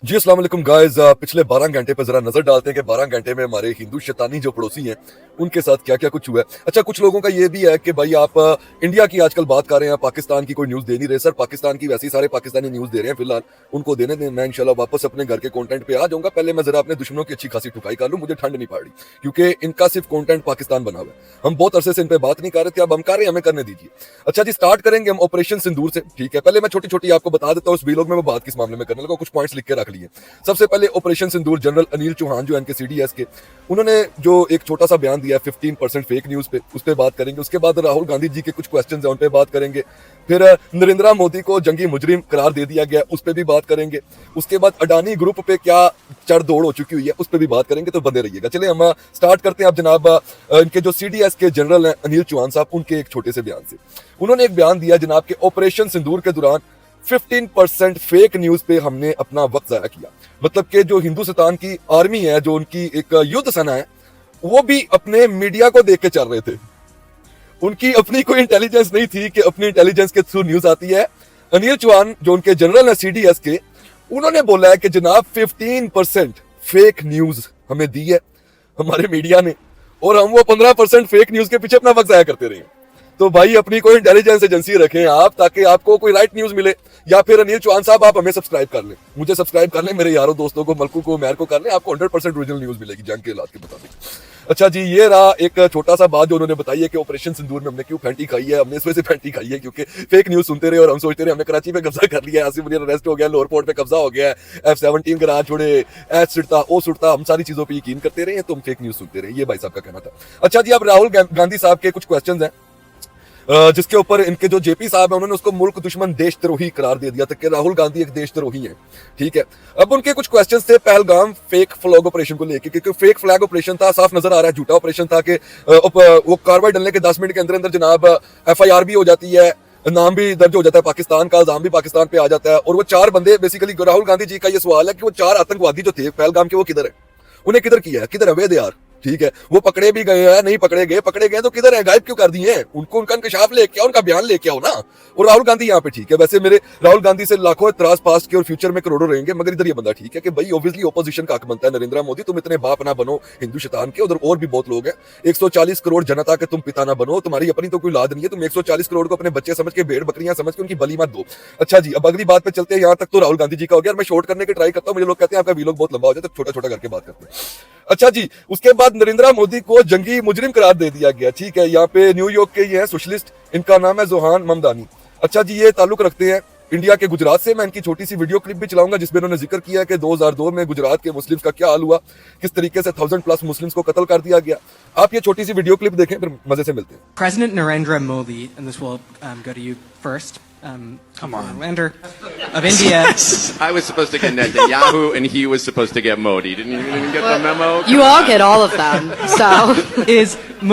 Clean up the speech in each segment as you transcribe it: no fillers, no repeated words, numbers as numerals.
जी अस्सलाम वालेकुम गाइस। पिछले 12 घंटे पर जरा नजर डालते हैं कि 12 घंटे में हमारे हिंदू शैतानी जो पड़ोसी हैं उनके साथ क्या क्या कुछ हुआ है। अच्छा, कुछ लोगों का ये भी है कि भाई आप इंडिया की आजकल बात कर रहे हैं, पाकिस्तान की कोई न्यूज़ दे नहीं रहे। सर, पाकिस्तान की वैसे ही सारे पाकिस्तानी न्यूज़ दे रहे हैं फिलहाल, उनको देने दें। मैं इंशाल्लाह वापस अपने घर के कंटेंट पे आ जाऊंगा। पहले मैं जरा अपने दुश्मनों की अच्छी खासी ठुकाई कर लूं, मुझे ठंड नहीं पड़ रही क्योंकि इनका सिर्फ कंटेंट पाकिस्तान बना हुआ है। हम बहुत अरसे से इन पे बात नहीं कर रहे थे, अब हम कर रहे हैं, हमें करने दीजिए। अच्छा जी, स्टार्ट करेंगे हम ऑपरेशन सिंदूर से। ठीक है, पहले मैं छोटी छोटी आपको बता देता हूँ उस वीलॉग में मैं बात किस मामले में करने लगा, कुछ पॉइंट्स लिख के रख लिए। सबसे पहले ऑपरेशन सिंदूर, जनरल अनिल चौहान जो इनके सीडीएस के, उन्होंने जो एक छोटा सा बयान दिया है 15% फेक न्यूज पे, उस पर बात करेंगे। उसके बाद राहुल गांधी जी के कुछ क्वेश्चन है उन पर बात करेंगे। फिर नरेंद्र मोदी को जंगी मुजरिम करार दे दिया गया, उस पर भी बात करेंगे। उसके बाद अडानी ग्रुप पे क्या चढ़ दौड़ हो चुकी हुई है, उस पर भी बात करेंगे। तो बंदे रहिएगा। चलिए हम स्टार्ट करते हैं अब जनाब इनके जो सीडीएस के जनरल हैं अनिल चौहान साहब, उनके एक छोटे से बयान से। उन्होंने एक बयान दिया जनाब के ऑपरेशन सिंदूर के दौरान 15% फेक न्यूज पे हमने अपना वक्त जाया किया। मतलब कि जो हिंदुस्तान की आर्मी है, जो उनकी एक युद्ध सेना है, वो भी अपने मीडिया को देख के चल रहे थे। उनकी अपनी कोई इंटेलिजेंस नहीं थी कि अपनी इंटेलिजेंस के थ्रू न्यूज आती है। अनिल चौहान जो उनके जनरल है सीडीएस के, उन्होंने बोला है कि जनाब 15% फेक न्यूज हमें दी है हमारे मीडिया ने, और हम वो 15% फेक न्यूज के पीछे अपना वक्त जाया करते रहे। तो भाई अपनी कोई इंटेलिजेंस एजेंसी रखें आप, ताकि आपको कोई राइट न्यूज मिले। या फिर अनिल चौहान साहब आप हमें सब्सक्राइब कर लें, मुझे सब्सक्राइब कर लें, मेरे यारों दोस्तों को, मलकू को, मैर को कर लें, आपको 100% ओरिजिनल न्यूज मिलेगी जंग के हालात के मुताबिक। अच्छा जी, ये रहा एक छोटा सा बात जो उन्होंने बताई है कि ऑपरेशन सिंदूर में हमने क्यों फैंटी खाई है। हमने इस वजह से फैंटी खाई है क्योंकि फेक न्यूज सुनते रहे और हम सोचते रहे हमने कराची पे कब्जा कर लिया है, आसिफ मुनीर अरेस्ट हो गया, लाहौर पोर्ट पे कब्जा हो गया है, F-17 गरा छोड़े, एच सुटता ओ सुटता, हम सारी चीजों पर यकीन करते रहे, तो हम फेक न्यूज सुनते रहे। ये भाई साहब का कहना था। अच्छा जी, अब राहुल गांधी साहब के कुछ क्वेश्चन हैं जिसके ऊपर इनके जो जेपी साहब है उन्होंने उसको मुल्क दुश्मन देशद्रोही करार दे दिया था कि राहुल गांधी एक देशद्रोही है। ठीक है, अब उनके कुछ क्वेश्चंस थे पहलगाम फेक फ्लैग ऑपरेशन को लेकर, क्योंकि फेक फ्लैग ऑपरेशन था, साफ नजर आ रहा है झूठा ऑपरेशन था कि वो कार्रवाई डलने के 10 मिनट के अंदर अंदर जनाब FIR भी हो जाती है, नाम भी दर्ज हो जाता है पाकिस्तान का, इल्जाम भी पाकिस्तान पे आ जाता है। और वो 4 बंदे बेसिकली, राहुल गांधी जी का ये सवाल है कि वो 4 आतंकवादी जो थे पहलगाम के, वो किधर है, उन्हें किधर किया है, किधर है वे यार। ठीक है, वो पकड़े भी गए हैं, नहीं पकड़े गए तो किधर है, गायब क्यों कर दिए हैं उनको, उनका इंकशाफ लेके आओ, उनका बयान लेके आओ ना। और राहुल गांधी यहाँ पे ठीक है, वैसे मेरे राहुल गांधी से लाखों इतराज पास के और फ्यूचर में करोड़ों रहेंगे, मगर इधर ये बंदा ठीक है कि भाई ऑब्वियसली ओपोजिशन का हक बनता है। नरेंद्र मोदी, तुम इतने बाप ना बनो हिंदू शैतान के, उधर और भी बहुत लोग हैं। 140 करोड़ जनता के तुम पिता ना बनो, तुम्हारी अपनी तो कोई औलाद नहीं है, तुम 140 करोड़ को अपने बच्चे समझ के, भेड़ बकरियां समझ के उनकी बलि मत दो। अच्छा जी, अब अगली बात पे चलते हैं। यहाँ तक तो राहुल गांधी जी का हो गया। मैं शॉर्ट करने की ट्राई करता हूँ, मुझे लोग कहते हैं आपका वीलॉग बहुत लंबा हो जाता है, छोटा छोटा करके बात करते हैं। अच्छा जी, उसके बाद नरेंद्र मोदी को जंगी मुजरिम करार दे दिया गया। ठीक है, यहाँ पे न्यूयॉर्क के ये हैं सोशलिस्ट, इनका नाम है जोहान ममदानी। अच्छा जी, ये ताल्लुक रखते हैं इंडिया के गुजरात से। मैं इनकी छोटी सी वीडियो क्लिप भी चलाऊंगा जिसमें उन्होंने जिक्र किया कि 2002 में गुजरात के मुस्लिम्स का क्या हाल हुआ, किस तरीके से 1000+ मुस्लिम्स को कत्ल कर दिया गया। आप ये छोटी सी वीडियो क्लिप देखें, फिर मजे से मिलते हैं। President Narendra Modi, and this will go to you first. Come on. Lander of India. I was supposed to get Netanyahu, and he was supposed to get Modi. Didn't you even get the memo? You all get all of them. So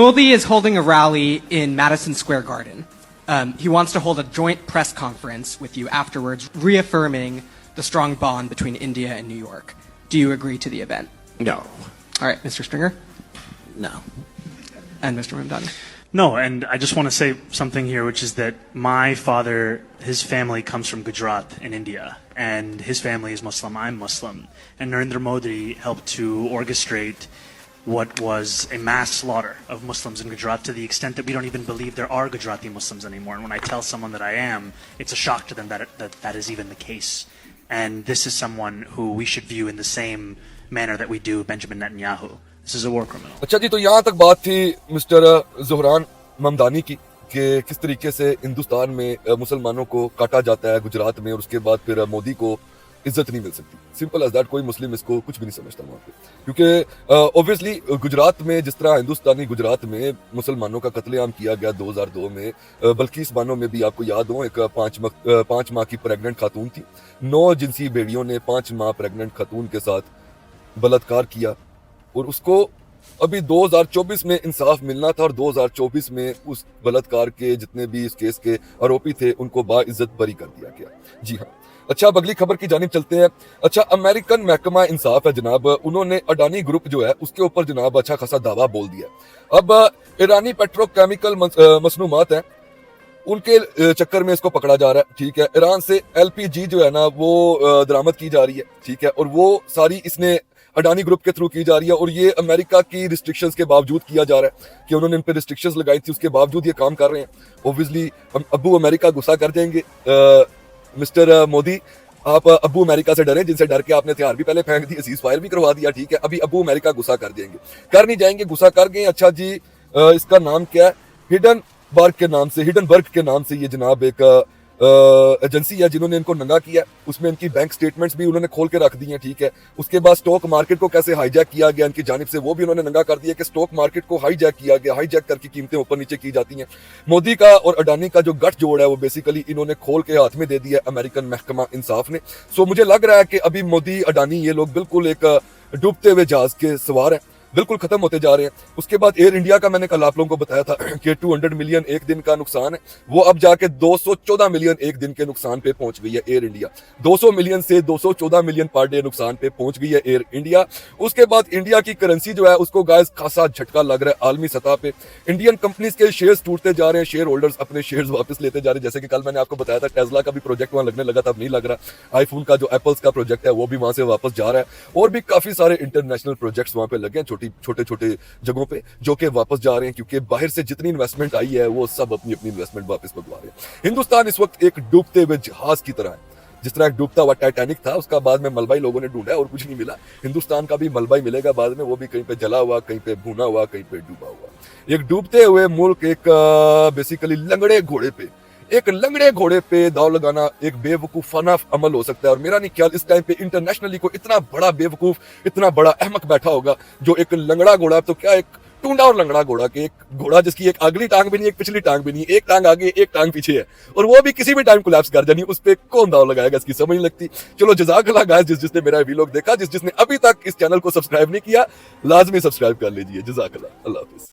Modi is holding a rally in Madison Square Garden. He wants to hold a joint press conference with you afterwards, reaffirming the strong bond between India and New York. Do you agree to the event? No. All right, Mr. Stringer no. and Mr. Mamdani. No, and I just want to say something here, which is that my father, his family comes from Gujarat in India, and his family is Muslim, I'm Muslim, and Narendra Modi helped to orchestrate what was a mass slaughter of Muslims in Gujarat, to the extent that we don't even believe there are Gujarati Muslims anymore. And when I tell someone that I am, it's a shock to them that is even the case. And this is someone who we should view in the same manner that we do Benjamin Netanyahu. This is a war criminal. अच्छा जी, तो यहाँ तक बात थी mister Zohran Mamdani की कि किस तरीके से हिंदुस्तान में मुसलमानों को काटा जाता है गुजरात में, और उसके बाद फिर मोदी को इज्जत नहीं मिल सकती। सिंपल एज दैट, कोई मुस्लिम इसको कुछ भी नहीं समझता वहाँ पे, क्योंकि ऑब्वियसली गुजरात में जिस तरह हिंदुस्तानी गुजरात में मुसलमानों का कत्लेआम किया गया 2002 में, बल्कि इस बानों में भी आपको याद हो एक 5 माह की प्रेग्नेंट खातून थी, 9 जिनसी बेड़ियों ने 5 माह प्रेग्नेंट खातून के साथ बलात्कार किया, और उसको अभी 2024 में इंसाफ मिलना था, और 2024 में उस बलात्कार के जितने भी इस केस के आरोपी थे उनको बाइज्जत बरी कर दिया गया। जी हाँ। अच्छा, अब अगली खबर की जानिब चलते हैं। अच्छा, अमेरिकन महकमा इंसाफ है जनाब, उन्होंने अडानी ग्रुप जो है उसके ऊपर जनाब अच्छा खासा दावा बोल दिया। अब ईरानी पेट्रोकेमिकल मसनूमात है, उनके चक्कर में इसको पकड़ा जा रहा है, ठीक है। ईरान से LPG जो है ना वो दरामद की जा रही है, ठीक है, और वो सारी इसने अडानी ग्रुप के थ्रू की जा रही है, और ये अमेरिका की रिस्ट्रिक्शंस के बावजूद किया जा रहा है कि उन्होंने इन पे रिस्ट्रिक्शंस लगाई थी, उसके बावजूद ये काम कर रहे हैं। ऑब्वियसली अब्बू अमेरिका गुस्सा कर जाएंगे। मिस्टर मोदी, आप अब्बू अमेरिका से डरे, जिनसे डर के आपने हथियार भी पहले फेंक दिए, सीज फायर भी करवा दिया, ठीक है। अभी अब्बू अमेरिका गुस्सा कर देंगे, कर नहीं जाएंगे, गुस्सा कर गए। अच्छा जी, इसका नाम क्या है? हिडनबर्ग के नाम से ये जनाब एक एजेंसी है जिन्होंने इनको नंगा किया। उसमें इनकी बैंक स्टेटमेंट्स भी उन्होंने खोल के रख दी हैं, ठीक है। उसके बाद स्टॉक मार्केट को कैसे हाईजैक किया गया इनकी जानिब से, वो भी उन्होंने नंगा कर दिया कि स्टॉक मार्केट को हाईजैक किया गया, हाईजैक करके कीमतें ऊपर नीचे की जाती हैं। मोदी का और अडानी का जो गठजोड़ है वो बेसिकली इन्होंने खोल के हाथ में दे दिया अमेरिकन महकमा इंसाफ ने। सो मुझे लग रहा है कि अभी मोदी अडानी ये लोग बिल्कुल एक डूबते हुए जहाज के सवार हैं, बिल्कुल खत्म होते जा रहे हैं। उसके बाद एयर इंडिया का मैंने कल आप लोगों को बताया था कि 200 मिलियन एक दिन का नुकसान है, वो अब जाके 214 मिलियन एक दिन के नुकसान पे पहुंच गई है एयर इंडिया। 200 मिलियन से 214 मिलियन पर डे नुकसान पे पहुंच गई है एयर इंडिया। उसके बाद इंडिया की करेंसी जो है उसको गाइस खासा झटका लग रहा है आलमी सतह पे। इंडियन कंपनीज के शेयर्स टूटते जा रहे हैं, शेयर होल्डर्स अपने शेयर्स वापस लेते जा रहे हैं। जैसे कि कल मैंने आपको बताया था टेस्ला का भी प्रोजेक्ट वहां लगने लगा था, अब नहीं लग रहा। आईफोन का जो एप्पल्स का प्रोजेक्ट है वो भी वहां से वापस जा रहा है, और भी काफी सारे इंटरनेशनल प्रोजेक्ट्स वहां पे लगे हैं छोटे छोटे जगहों पे, जो कि वापस जा रहे हैं क्योंकि बाहर से जितनी इन्वेस्टमेंट आई है वो सब अपनी अपनी इन्वेस्टमेंट वापस मंगवा रहे हैं। हिंदुस्तान इस वक्त एक डूबते हुए जहाज की तरह है, जिस तरह एक डूबता हुआ टाइटैनिक था, उसका बाद में मलबा ही लोगों ने ढूंढा और कुछ नहीं मिला। हिंदुस्तान का भी मलबा ही मिलेगा बाद में, वो भी कहीं पे जला हुआ, कहीं पे भुना हुआ, कहीं पे डूबा हुआ। एक डूबते हुए मुल्क, एक बेसिकली लंगड़े घोड़े पे दाव लगाना एक बेवकूफाना अमल हो सकता है। और मेरा नहीं ख्याल इस टाइम पे इंटरनेशनली को इतना बड़ा बेवकूफ, इतना बड़ा अहमक बैठा होगा जो एक लंगड़ा घोड़ा, तो क्या एक टूंडा और लंगड़ा घोड़ा, के एक घोड़ा जिसकी एक अगली टांग भी नहीं, एक पिछली टांग भी नहीं, एक टांग आगे एक टांग पीछे है, और वो भी किसी भी टाइम कोलैप्स कर जानी, उस पे कौन दाव लगाएगा इसकी समझ नहीं लगती। चलो जज़ाकल्लाह गाइस, जिसने मेरा वीलॉग देखा, जिसने अभी तक इस चैनल को सब्सक्राइब नहीं किया, लाजमी सब्सक्राइब कर लीजिए। जज़ाकल्लाह, अल्लाह हाफिज़।